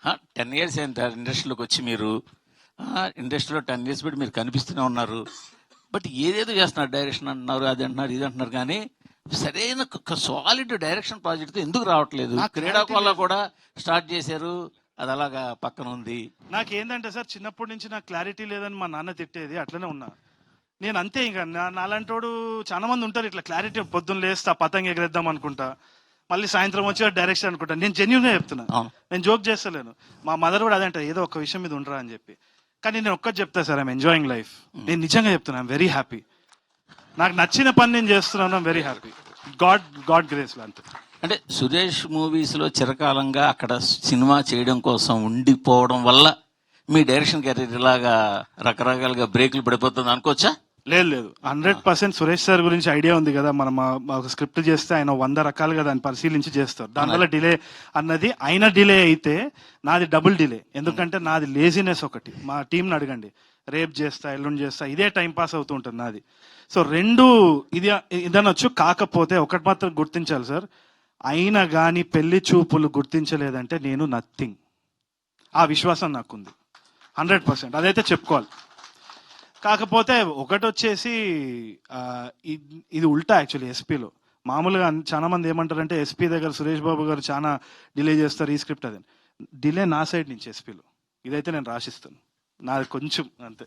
10 years అయింది ఇండస్ట్రీలోకి వచ్చి మీరు. ఇండస్ట్రీలో 10 ఇయర్స్ బట్టి మీరు కనిపిస్తూనే ఉన్నారు. బట్ ఏదేదో చేస్తున్నారు, డైరెక్షన్ అంటున్నారు, అది అంటున్నారు, ఇది అంటున్నారు, కానీ సరైన సాలిడ్ డైరెక్షన్ ప్రాజెక్ట్తో ఎందుకు రావట్లేదు? నాకు క్రీడాకోళ clarity కూడా స్టార్ట్ చేశారు, అది అలాగా పక్కన ఉంది. నాకేందంటే సార్, చిన్నప్పటి నుంచి నాకు క్లారిటీ లేదని మా నాన్న తిట్టేది, అట్లనే ఉన్నా నేను అంతే. ఇంకా నాలాంటోడు చాలా మంది ఉంటారు ఇట్లా క్లారిటీ, పొద్దున్న లేస్తా పతంగ ఎగరేద్దాం అనుకుంటా, మళ్ళీ సాయంత్రం వచ్చి డైరెక్షన్ అనుకుంటా. నేను జెన్యున్గా చెప్తున్నా, అవును. నేను జోక్ చేస్తలేను. మా మదర్ కూడా అదే అంటారు, ఏదో ఒక విషయం మీద ఉండరా అని చెప్పి. కానీ నేను ఒక్కటి చెప్తా సార్, ఐఎమ్ ఎంజాయింగ్ లైఫ్. నేను నిజంగా చెప్తున్నా, ఐఎమ్ వెరీ హ్యాపీ. నాకు నచ్చిన పని నేను చేస్తున్నాను, I'm very happy. God grace అంతే. అంటే సురేష్ మూవీస్లో చిరకాలంగా అక్కడ సినిమా చేయడం కోసం ఉండిపోవడం వల్ల మీ డైరెక్షన్ కెరీర్ ఇలాగా రకరకాలుగా బ్రేకులు పడిపోతుంది అనుకోవచ్చా? లేదు 100% సురేష్ సార్ గురించి ఐడియా ఉంది కదా. మనం ఒక స్క్రిప్ట్ చేస్తే ఆయన 100 రకాలుగా దాన్ని పరిశీలించి చేస్తారు. దానివల్ల డిలే అన్నది, అయినా డిలే అయితే నాది డబుల్ డిలే. ఎందుకంటే నాది లేజినెస్ ఒకటి. మా టీంని అడగండి, రేపు చేస్తా, ఎల్లుండి చేస్తా, ఇదే టైం పాస్ అవుతూ ఉంటుంది నాది. సో రెండు ఇదనొచ్చు. కాకపోతే ఒకటి మాత్రం గుర్తించాలి సార్, అయినా కానీ పెళ్లి చూపులు గుర్తించలేదంటే నేను నథింగ్. ఆ విశ్వాసం నాకుంది 100%, అదైతే చెప్పుకోవాలి. కాకపోతే ఒకటి వచ్చేసి ఇది ఉల్టా యాక్చువల్లీ. ఎస్పీలో మామూలుగా చాలా మంది ఏమంటారంటే, ఎస్పీ దగ్గర సురేష్ బాబు గారు చాలా డిలే చేస్తారు ఈ స్క్రిప్ట్, అదే డిలే నా సైడ్ నుంచి ఎస్పీలో. ఇదైతే నేను రాసిస్తాను, నాది కొంచెం అంతే.